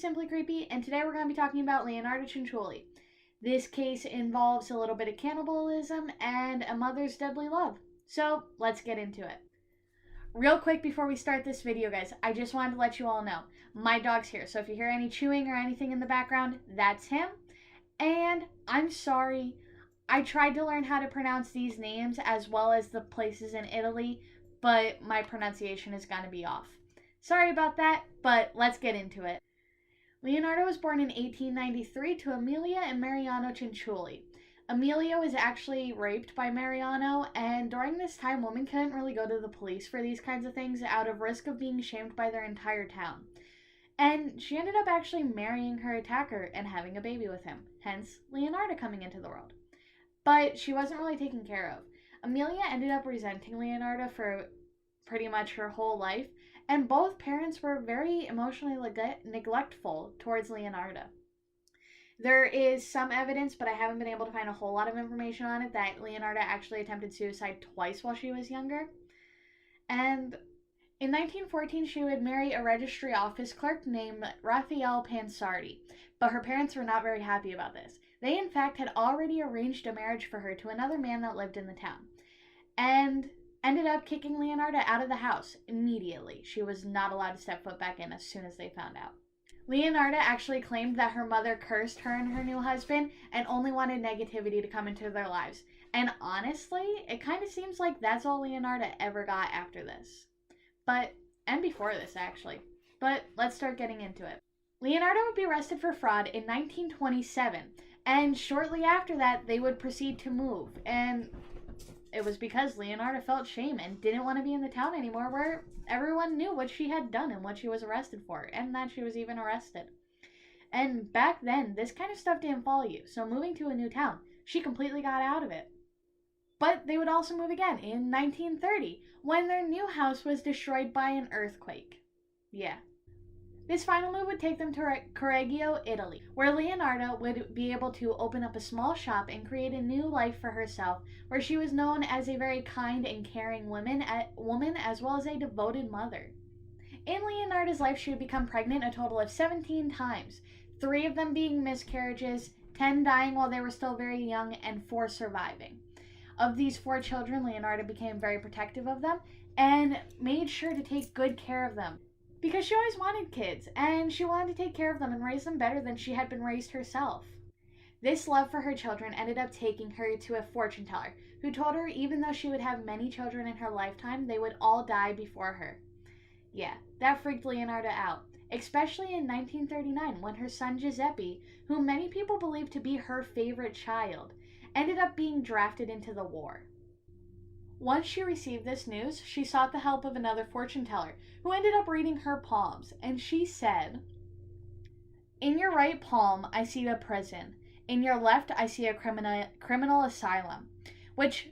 Simply Creepy, and today we're going to be talking about Leonarda Ciancullia. This case involves a little bit of cannibalism and a mother's deadly love. So, let's get into it. Real quick before we start this video, guys, I just wanted to let you all know, my dog's here, so if you hear any chewing or anything in the background, that's him. And I'm sorry, I tried to learn how to pronounce these names as well as the places in Italy, but my pronunciation is going to be off. Sorry about that, but let's get into it. Leonarda was born in 1893 to Amelia and Mariano Ciancullia. Amelia was actually raped by Mariano, and during this time, women couldn't really go to the police for these kinds of things out of risk of being shamed by their entire town. And she ended up actually marrying her attacker and having a baby with him, hence Leonarda coming into the world. But she wasn't really taken care of. Amelia ended up resenting Leonarda for pretty much her whole life, and both parents were very emotionally neglectful towards Leonarda. There is some evidence, but I haven't been able to find a whole lot of information on it, that Leonarda actually attempted suicide twice while she was younger. And in 1914, she would marry a registry office clerk named Raphael Pansardi, but her parents were not very happy about this. They, in fact, had already arranged a marriage for her to another man that lived in the town, and ended up kicking Leonarda out of the house immediately. She was not allowed to step foot back in as soon as they found out. Leonarda actually claimed that her mother cursed her and her new husband and only wanted negativity to come into their lives. And honestly, it kind of seems like that's all Leonarda ever got after this. And before this, actually. But let's start getting into it. Leonarda would be arrested for fraud in 1927, and shortly after that, they would proceed to move. And it was because Leonarda felt shame and didn't want to be in the town anymore where everyone knew what she had done and what she was arrested for, and that she was even arrested. And back then, this kind of stuff didn't follow you, so moving to a new town, she completely got out of it. But they would also move again in 1930, when their new house was destroyed by an earthquake. Yeah. This final move would take them to Correggio, Italy, where Leonarda would be able to open up a small shop and create a new life for herself, where she was known as a very kind and caring woman as well as a devoted mother. In Leonarda's life, she would become pregnant a total of 17 times, 3 of them being miscarriages, 10 dying while they were still very young, and 4 surviving. Of these 4 children, Leonarda became very protective of them and made sure to take good care of them, because she always wanted kids, and she wanted to take care of them and raise them better than she had been raised herself. This love for her children ended up taking her to a fortune teller, who told her even though she would have many children in her lifetime, they would all die before her. Yeah, that freaked Leonarda out, especially in 1939, when her son Giuseppe, whom many people believed to be her favorite child, ended up being drafted into the war. Once she received this news, she sought the help of another fortune teller, who ended up reading her palms, and she said, "In your right palm, I see a prison. In your left, I see a criminal asylum," which,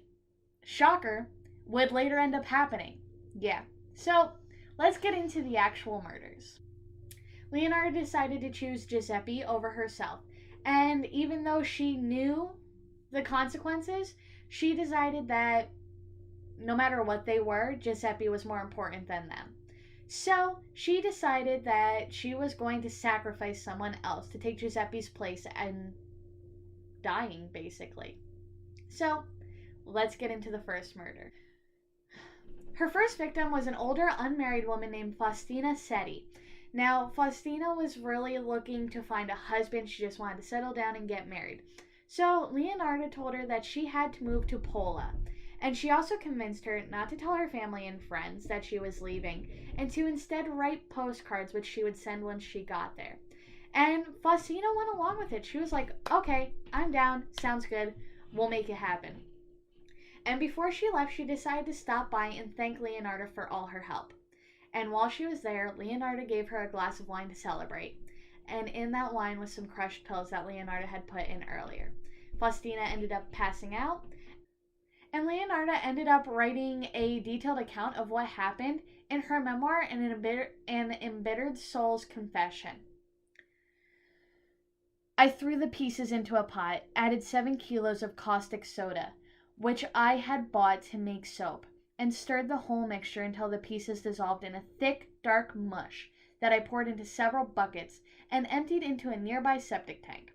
shocker, would later end up happening. Yeah, so let's get into the actual murders. Leonarda decided to choose Giuseppe over herself, and even though she knew the consequences, she decided that no matter what they were, Giuseppe was more important than them. So she decided that she was going to sacrifice someone else to take Giuseppe's place and dying, basically. So let's get into the first murder. Her first victim was an older unmarried woman named Faustina Setti. Now, Faustina was really looking to find a husband. She just wanted to settle down and get married. So Leonarda told her that she had to move to Pola. And she also convinced her not to tell her family and friends that she was leaving, and to instead write postcards which she would send once she got there. And Faustina went along with it. She was like, okay, I'm down, sounds good, we'll make it happen. And before she left, she decided to stop by and thank Leonarda for all her help. And while she was there, Leonarda gave her a glass of wine to celebrate. And in that wine was some crushed pills that Leonarda had put in earlier. Faustina ended up passing out, and Leonarda ended up writing a detailed account of what happened in her memoir, An Embittered Soul's Confession. "I threw the pieces into a pot, added 7 kilos of caustic soda, which I had bought to make soap, and stirred the whole mixture until the pieces dissolved in a thick, dark mush that I poured into several buckets and emptied into a nearby septic tank.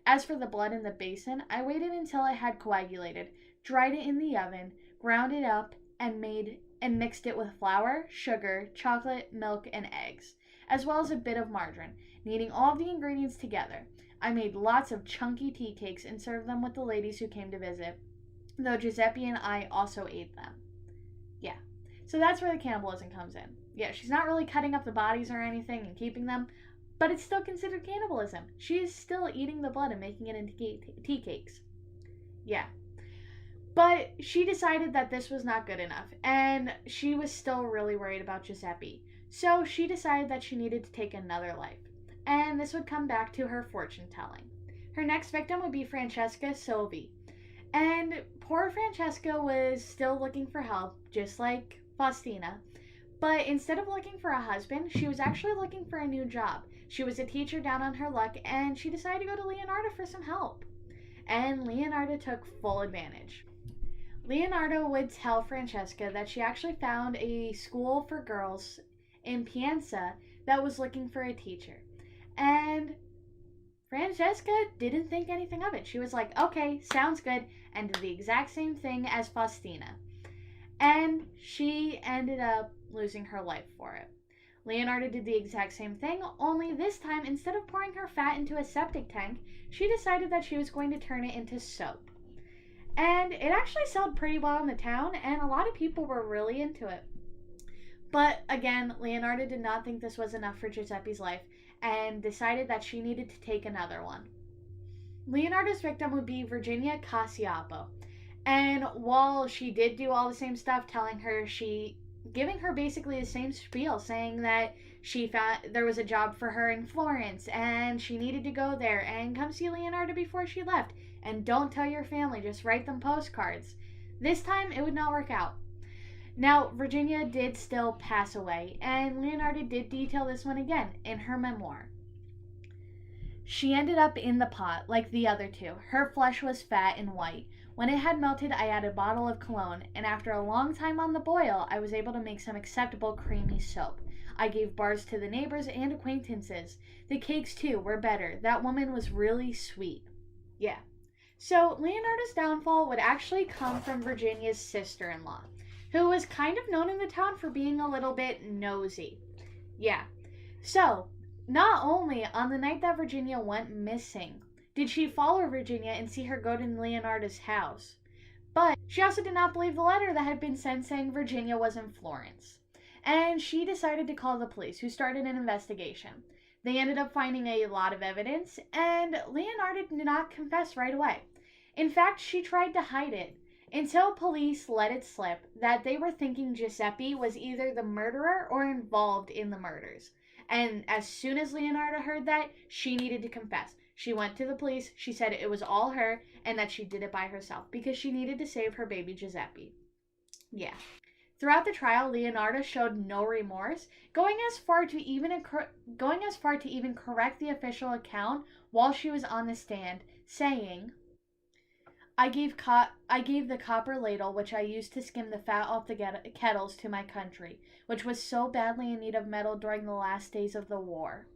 As for the blood in the basin, I waited until it had coagulated, dried it in the oven, ground it up, and mixed it with flour, sugar, chocolate, milk, and eggs, as well as a bit of margarine. Kneading all of the ingredients together, I made lots of chunky tea cakes and served them with the ladies who came to visit, though Giuseppe and I also ate them. Yeah, so that's where the cannibalism comes in. Yeah, she's not really cutting up the bodies or anything and keeping them, but it's still considered cannibalism. She is still eating the blood and making it into tea cakes. Yeah. But she decided that this was not good enough, and she was still really worried about Giuseppe. So she decided that she needed to take another life, and this would come back to her fortune telling. Her next victim would be Francesca Silvi. And poor Francesca was still looking for help, just like Faustina. But instead of looking for a husband, she was actually looking for a new job. She was a teacher down on her luck, and she decided to go to Leonarda for some help. And Leonarda took full advantage. Leonarda would tell Francesca that she actually found a school for girls in Pienza that was looking for a teacher. And Francesca didn't think anything of it. She was like, okay, sounds good, and did the exact same thing as Faustina. And she ended up losing her life for it. Leonarda did the exact same thing, only this time, instead of pouring her fat into a septic tank, she decided that she was going to turn it into soap. And it actually sold pretty well in the town, and a lot of people were really into it. But again, Leonarda did not think this was enough for Giuseppe's life, and decided that she needed to take another one. Leonarda's victim would be Virginia Cacioppo. And while she did do all the same stuff, giving her basically the same spiel, saying that she found there was a job for her in Florence, and she needed to go there, and come see Leonarda before she left, and don't tell your family, just write them postcards. This time, it would not work out. Now, Virginia did still pass away, and Leonarda did detail this one again in her memoir. She ended up in the pot, like the other two. Her flesh was fat and white. When it had melted, I added a bottle of cologne, and after a long time on the boil, I was able to make some acceptable creamy soap. I gave bars to the neighbors and acquaintances. The cakes, too, were better. That woman was really sweet. Yeah. So, Leonarda's downfall would actually come from Virginia's sister-in-law, who was kind of known in the town for being a little bit nosy. Yeah. So, not only on the night that Virginia went missing did she follow Virginia and see her go to Leonarda's house, but she also did not believe the letter that had been sent saying Virginia was in Florence. And she decided to call the police, who started an investigation. They ended up finding a lot of evidence, and Leonarda did not confess right away. In fact, she tried to hide it, until police let it slip that they were thinking Giuseppe was either the murderer or involved in the murders. And as soon as Leonarda heard that, she needed to confess. She went to the police, she said it was all her, and that she did it by herself, because she needed to save her baby Giuseppe. Yeah. Throughout the trial, Leonarda showed no remorse, going as far to even correct the official account while she was on the stand, saying, I gave the copper ladle which I used to skim the fat off the kettles to my country, which was so badly in need of metal during the last days of the war.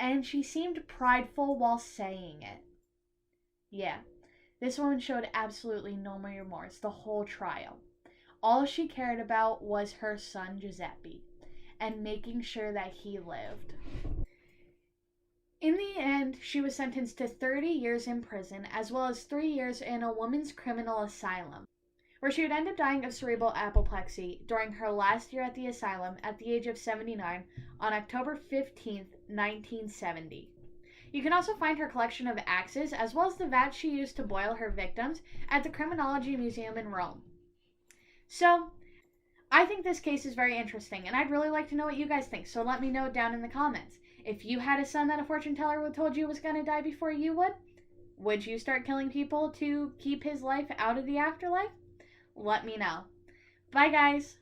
And she seemed prideful while saying it. Yeah, this woman showed absolutely no remorse the whole trial. All she cared about was her son Giuseppe, and making sure that he lived. In the end, she was sentenced to 30 years in prison, as well as 3 years in a women's criminal asylum, where she would end up dying of cerebral apoplexy during her last year at the asylum at the age of 79 on October 15th, 1970. You can also find her collection of axes, as well as the vat she used to boil her victims, at the Criminology Museum in Rome. So, I think this case is very interesting, and I'd really like to know what you guys think, so let me know down in the comments. If you had a son that a fortune teller told you was going to die before you would you start killing people to keep his life out of the afterlife? Let me know. Bye, guys.